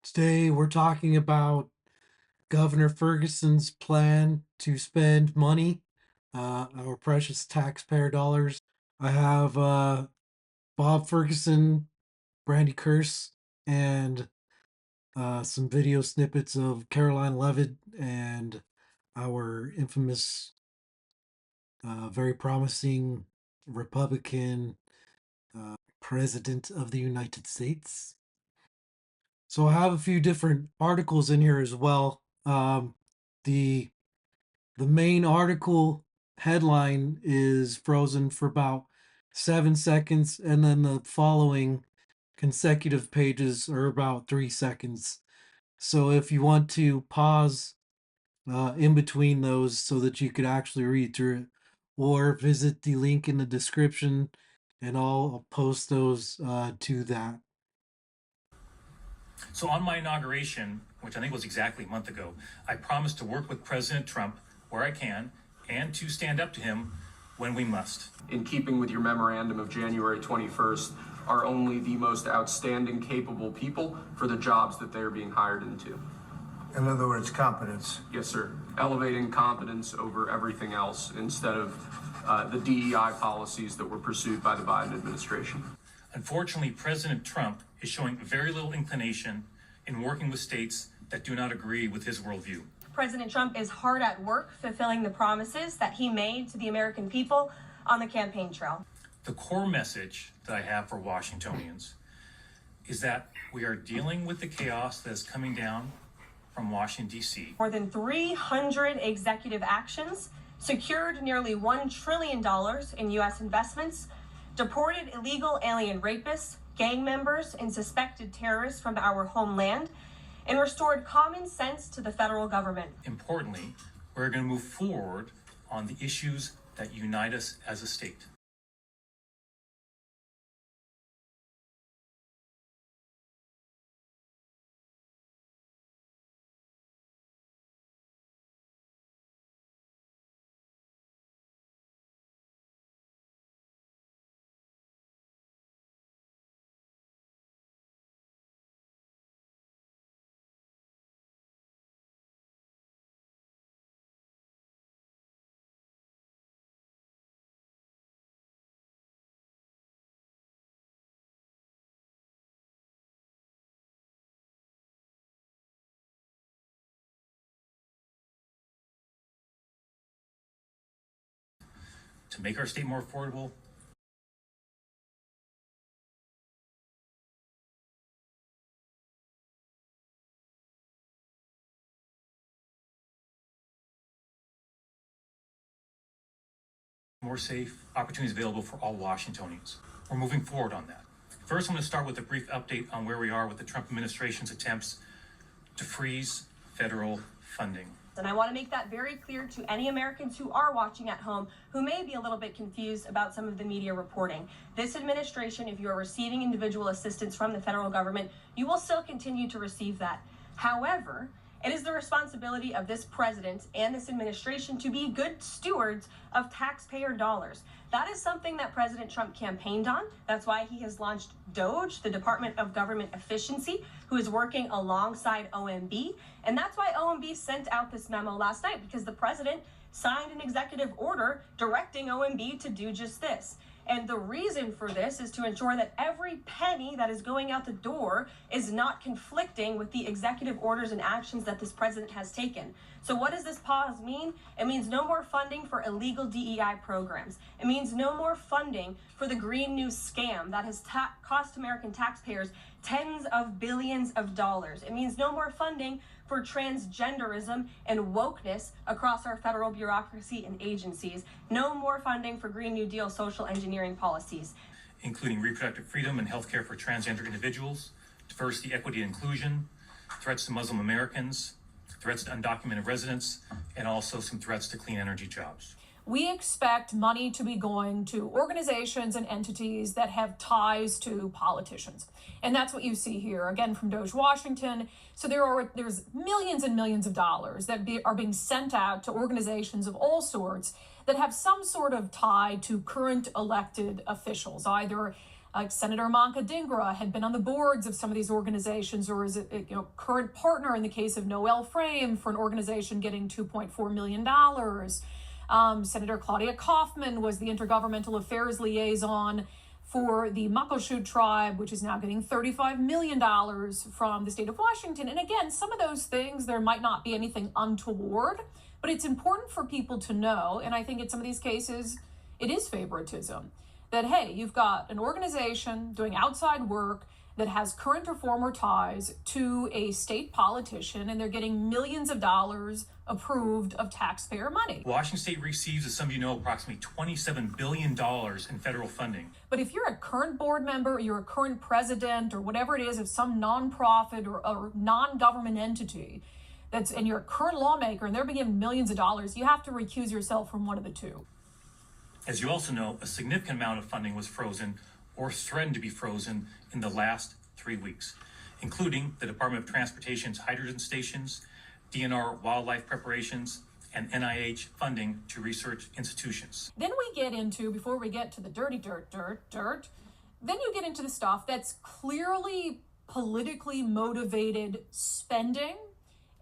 Today we're talking about Governor Ferguson's plan to spend money, our precious taxpayer dollars. I have Bob Ferguson, Brandi Kruse, and some video snippets of Karoline Leavitt and our infamous, very promising Republican President of the United States. So I have a few different articles in here as well. The the main article headline is frozen for about 7 seconds, and then the following consecutive pages are about 3 seconds. So if you want to pause in between those so that you could actually read through it, or visit the link in the description, and I'll post those to that. So on my inauguration, which I think was exactly a month ago, I promised to work with President Trump where I can and to stand up to him when we must. In keeping with your memorandum of January 21st, are only the most outstanding, capable people for the jobs that they're being hired into. In other words, competence. Yes, sir. Elevating competence over everything else instead of the DEI policies that were pursued by the Biden administration. Unfortunately, President Trump is showing very little inclination in working with states that do not agree with his worldview. President Trump is hard at work fulfilling the promises that he made to the American people on the campaign trail. The core message that I have for Washingtonians is that we are dealing with the chaos that is coming down from Washington, D.C. More than 300 executive actions, secured nearly $1 trillion in U.S. investments, deported illegal alien rapists, gang members, and suspected terrorists from our homeland, and restored common sense to the federal government. Importantly, we're going to move forward on the issues that unite us as a state. To make our state more affordable, more safe, opportunities available for all Washingtonians. We're moving forward on that. First, I'm going to start with a brief update on where we are with the Trump administration's attempts to freeze federal funding. And I want to make that very clear to any Americans who are watching at home who may be a little bit confused about some of the media reporting. This administration, if you are receiving individual assistance from the federal government, you will still continue to receive that. However, it is the responsibility of this president and this administration to be good stewards of taxpayer dollars. That is something that President Trump campaigned on. That's why he has launched DOGE, the Department of Government Efficiency, who is working alongside OMB. And that's why OMB sent out this memo last night, because the president signed an executive order directing OMB to do just this. And the reason for this is to ensure that every penny that is going out the door is not conflicting with the executive orders and actions that this president has taken. So what does this pause mean? It means no more funding for illegal DEI programs. It means no more funding for the Green New scam that has cost American taxpayers tens of billions of dollars. It means no more funding for transgenderism and wokeness across our federal bureaucracy and agencies. No more funding for Green New Deal social engineering policies, including reproductive freedom and healthcare for transgender individuals, diversity, equity, and inclusion, threats to Muslim Americans, threats to undocumented residents, and also some threats to clean energy jobs. We expect money to be going to organizations and entities that have ties to politicians. And that's what you see here, again, from DOGE Washington. So there's millions and millions of dollars that are being sent out to organizations of all sorts that have some sort of tie to current elected officials, either Like Senator Manka Dhingra had been on the boards of some of these organizations, or is a current partner in the case of Noel Frame for an organization getting $2.4 million. Senator Claudia Kaufman was the intergovernmental affairs liaison for the Muckleshoot tribe, which is now getting $35 million from the state of Washington. And again, some of those things, there might not be anything untoward, but it's important for people to know, and I think in some of these cases, it is favoritism, that, hey, you've got an organization doing outside work that has current or former ties to a state politician, and they're getting millions of dollars approved of taxpayer money. Washington State receives, as some of you know, approximately $27 billion in federal funding. But if you're a current board member, or you're a current president, or whatever it is of some nonprofit or non-government entity, and you're a current lawmaker, and they're being given millions of dollars, you have to recuse yourself from one of the two. As you also know, a significant amount of funding was frozen or threatened to be frozen in the last 3 weeks, including the Department of Transportation's hydrogen stations, DNR wildlife preparations, and NIH funding to research institutions. Then we get into, before we get to the dirty dirt, then you get into the stuff that's clearly politically motivated spending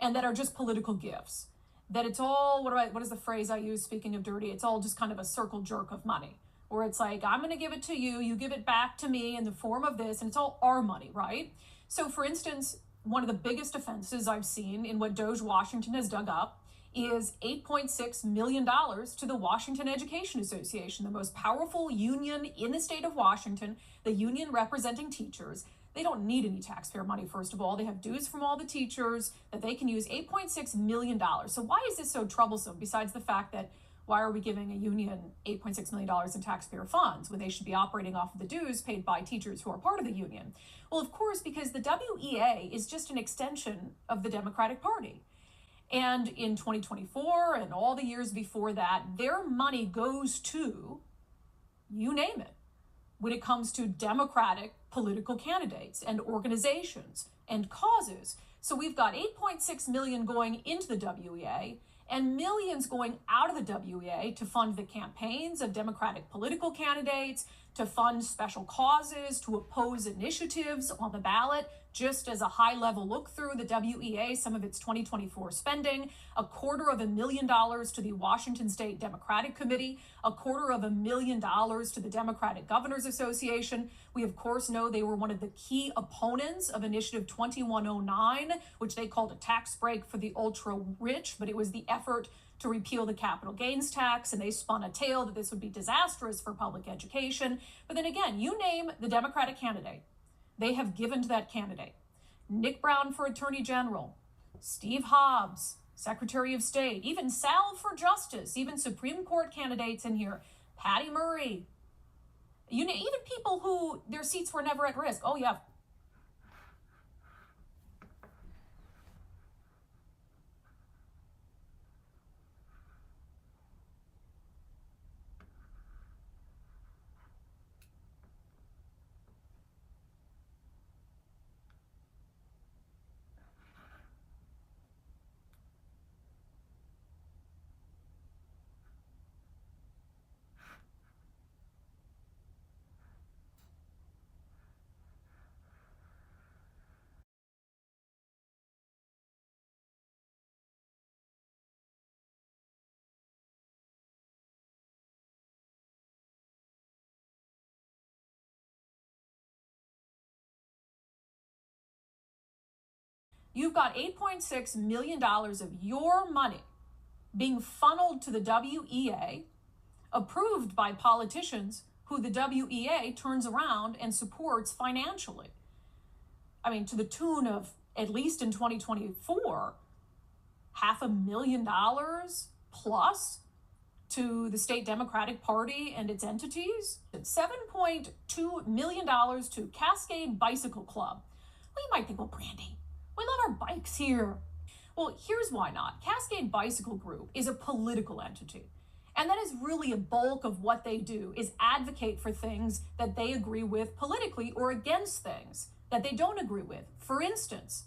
and that are just political gifts. That it's all, what is the phrase I use, speaking of dirty? It's all just kind of a circle jerk of money, where it's like, I'm going to give it to you, you give it back to me in the form of this, and it's all our money, right? So for instance, one of the biggest offenses I've seen in what DOGE Washington has dug up is $8.6 million to the Washington Education Association, the most powerful union in the state of Washington, the union representing teachers. They don't need any taxpayer money, first of all. They have dues from all the teachers that they can use, $8.6 million. So why is this so troublesome, besides the fact that why are we giving a union $8.6 million in taxpayer funds when they should be operating off of the dues paid by teachers who are part of the union? Well, of course, because the WEA is just an extension of the Democratic Party. And in 2024 and all the years before that, their money goes to, you name it, when it comes to Democratic political candidates and organizations and causes. So we've got $8.6 million going into the WEA and millions going out of the WEA to fund the campaigns of Democratic political candidates, to fund special causes, to oppose initiatives on the ballot. Just as a high-level look through the WEA, some of its 2024 spending, $250,000 to the Washington State Democratic Committee, $250,000 to the Democratic Governors Association. We, of course, know they were one of the key opponents of Initiative 2109, which they called a tax break for the ultra-rich, but it was the effort to repeal the capital gains tax, and they spun a tale that this would be disastrous for public education. But then again, you name the Democratic candidate, they have given to that candidate. Nick Brown for Attorney General, Steve Hobbs, Secretary of State, even Sal for Justice, even Supreme Court candidates in here, Patty Murray, even people who their seats were never at risk. Oh yeah. You've got $8.6 million of your money being funneled to the WEA, approved by politicians who the WEA turns around and supports financially. I mean, to the tune of, at least in 2024, $500,000 plus to the state Democratic Party and its entities. $7.2 million to Cascade Bicycle Club. Well, you might think, well, Brandi, we love our bikes here. Well, here's why not. Cascade Bicycle Group is a political entity. And that is really a bulk of what they do, is advocate for things that they agree with politically or against things that they don't agree with. For instance,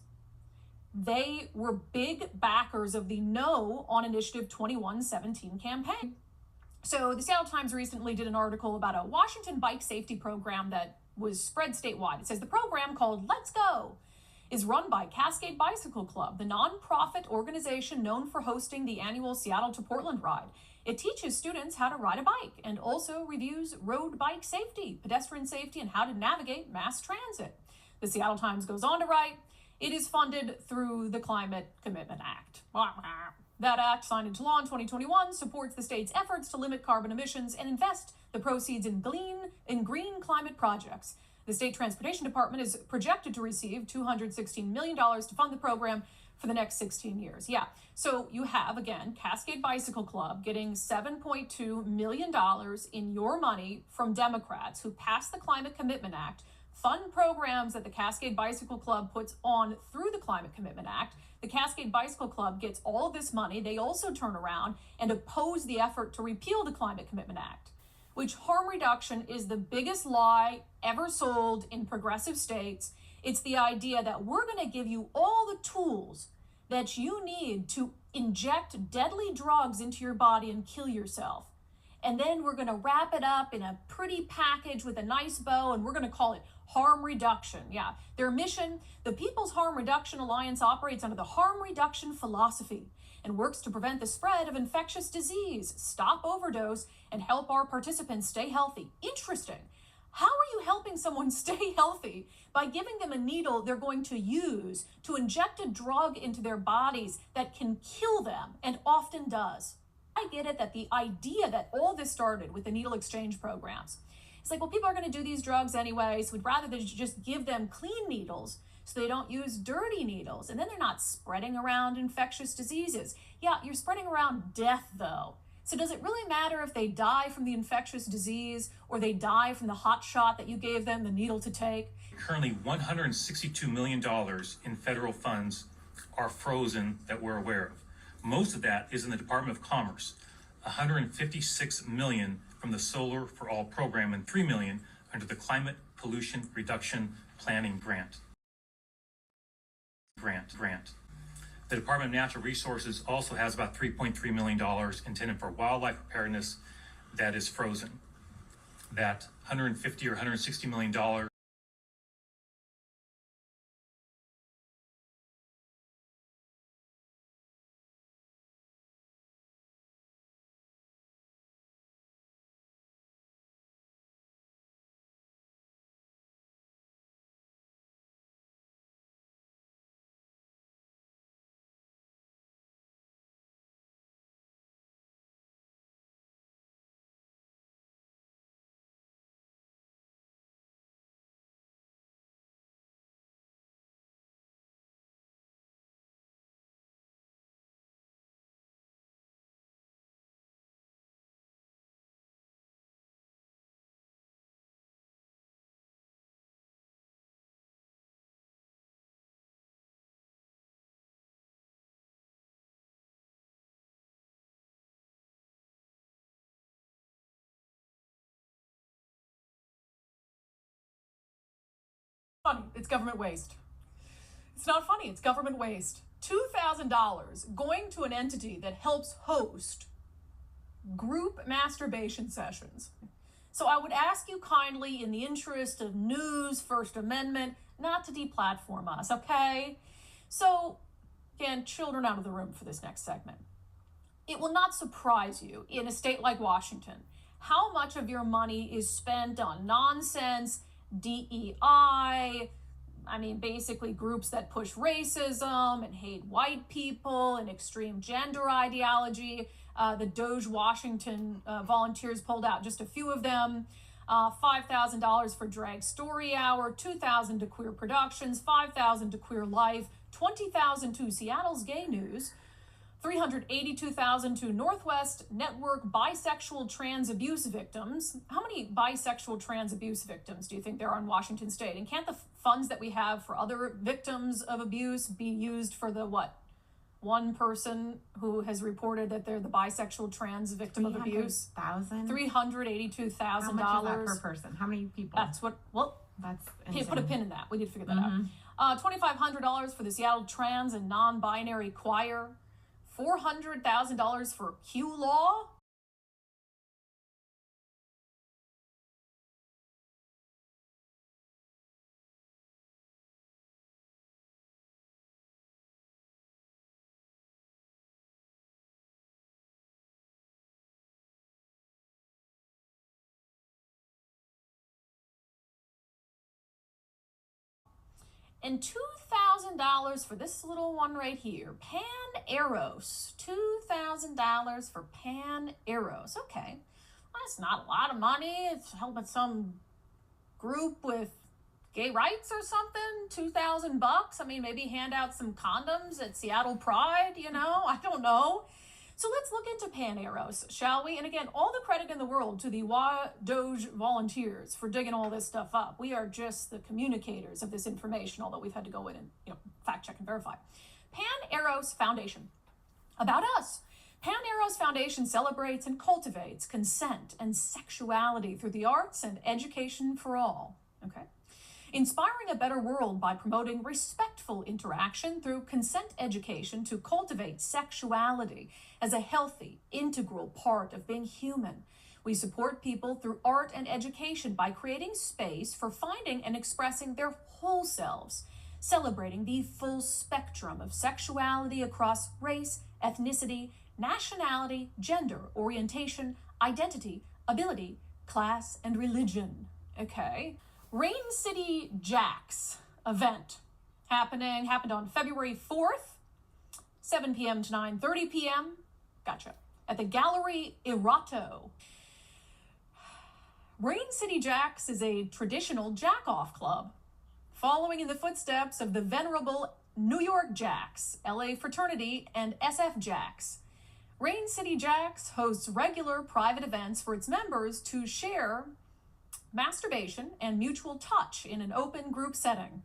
they were big backers of the No on Initiative 2117 campaign. So the Seattle Times recently did an article about a Washington bike safety program that was spread statewide. It says the program, called Let's Go, is run by Cascade Bicycle Club, the nonprofit organization known for hosting the annual Seattle to Portland ride. It teaches students how to ride a bike and also reviews road bike safety, pedestrian safety, and how to navigate mass transit. The Seattle Times goes on to write, it is funded through the Climate Commitment Act. That act, signed into law in 2021, supports the state's efforts to limit carbon emissions and invest the proceeds in green climate projects. The state transportation department is projected to receive $216 million to fund the program for the next 16 years. Yeah, so you have, again, Cascade Bicycle Club getting $7.2 million in your money from Democrats who passed the Climate Commitment Act, fund programs that the Cascade Bicycle Club puts on through the Climate Commitment Act. The Cascade Bicycle Club gets all of this money. They also turn around and oppose the effort to repeal the Climate Commitment Act, which harm reduction is the biggest lie ever sold in progressive states. It's the idea that we're going to give you all the tools that you need to inject deadly drugs into your body and kill yourself. And then we're going to wrap it up in a pretty package with a nice bow, and we're going to call it harm reduction. Yeah, their mission, the People's Harm Reduction Alliance, operates under the harm reduction philosophy and works to prevent the spread of infectious disease, stop overdose, and help our participants stay healthy. Interesting. How are you helping someone stay healthy? By giving them a needle they're going to use to inject a drug into their bodies that can kill them, and often does. I get it that the idea that all this started with the needle exchange programs. It's like, well, people are going to do these drugs anyway, so we'd rather than just give them clean needles so they don't use dirty needles. And then they're not spreading around infectious diseases. Yeah, you're spreading around death, though. So does it really matter if they die from the infectious disease or they die from the hot shot that you gave them the needle to take? Currently, $162 million in federal funds are frozen that we're aware of. Most of that is in the Department of Commerce, $156 million from the Solar for All program and $3 million under the Climate Pollution Reduction Planning Grant. The Department of Natural Resources also has about $3.3 million intended for wildlife preparedness that is frozen. That $150 or $160 million Funny, it's government waste. It's not funny, it's government waste. $2,000 going to an entity that helps host group masturbation sessions. So I would ask you kindly, in the interest of news, First Amendment, not to deplatform us, okay? So, again, children out of the room for this next segment. It will not surprise you in a state like Washington how much of your money is spent on nonsense, DEI, basically groups that push racism and hate white people and extreme gender ideology. The DOGE Washington volunteers pulled out just a few of them. $5,000 for Drag Story Hour, $2,000 to Queer Productions, $5,000 to Queer Life, $20,000 to Seattle's Gay News, $382,000 to Northwest Network Bisexual Trans Abuse Victims. How many bisexual trans abuse victims do you think there are in Washington State? And can't the funds that we have for other victims of abuse be used for the one person who has reported that they're the bisexual trans victim of abuse? $382,000. How much is that per person? How many people? That's what, That's insane. put a pin in that. We need to figure that out. $2,500 for the Seattle Trans and Non-Binary Choir. $400,000 for Q Law. and $2,000 for this little one right here. Pan Eros. $2,000 for Pan Eros. Okay. Well, that's not a lot of money. It's helping some group with gay rights or something. $2,000. I mean, maybe hand out some condoms at Seattle Pride, you know? I don't know. So let's look into Pan Eros, shall we? And again, all the credit in the world to the WA DOGE volunteers for digging all this stuff up. We are just the communicators of this information, although we've had to go in and fact check and verify. Pan Eros Foundation. About us. Pan Eros Foundation celebrates and cultivates consent and sexuality through the arts and education for all. Okay. Inspiring a better world by promoting respectful interaction through consent education to cultivate sexuality as a healthy, integral part of being human. We support people through art and education by creating space for finding and expressing their whole selves, celebrating the full spectrum of sexuality across race, ethnicity, nationality, gender, orientation, identity, ability, class, and religion. Okay. Rain City Jacks event happened on February 4th, 7 p.m. to 9:30 p.m. Gotcha. At the Gallery Irato. Rain City Jacks is a traditional jack-off club, following in the footsteps of the venerable New York Jacks, LA Fraternity, and SF Jacks. Rain City Jacks hosts regular private events for its members to share masturbation and mutual touch in an open group setting.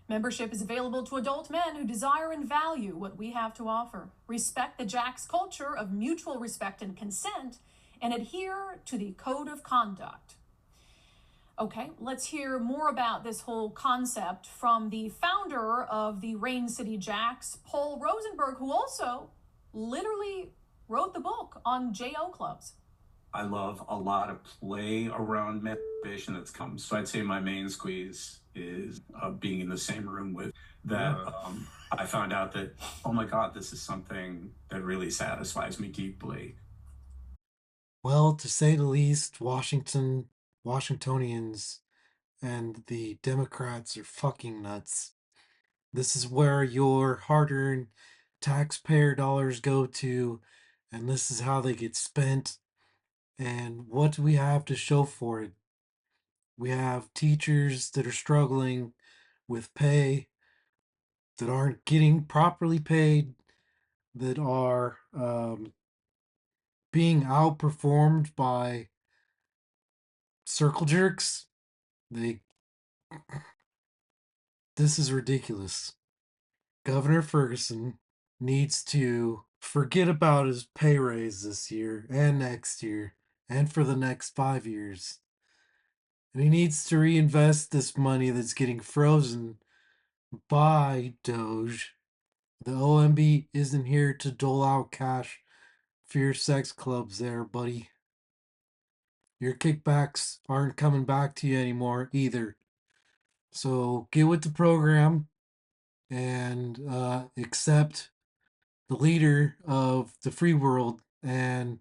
Membership is available to adult men who desire and value what we have to offer, respect the Jacks culture of mutual respect and consent, and adhere to the code of conduct. Okay, let's hear more about this whole concept from the founder of the Rain City Jacks, Paul Rosenberg, who also literally wrote the book on JO clubs. I love a lot of play around masturbation that's come. So I'd say my main squeeze is being in the same room with that. I found out that, oh my God, this is something that really satisfies me deeply. Well, to say the least, Washingtonians and the Democrats are fucking nuts. This is where your hard-earned taxpayer dollars go to, and this is how they get spent. And what do we have to show for it? We have teachers that are struggling with pay, that aren't getting properly paid, that are being outperformed by circle jerks. This is ridiculous. Governor Ferguson needs to forget about his pay raise this year and next year and for the next 5 years. And he needs to reinvest this money that's getting frozen by Doge. The OMB isn't here to dole out cash for your sex clubs there, buddy. Your kickbacks aren't coming back to you anymore either. So get with the program and accept the leader of the free world and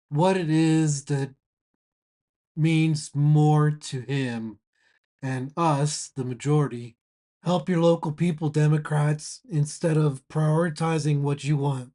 what it is that means more to him and us, the majority. Help your local people, Democrats, instead of prioritizing what you want.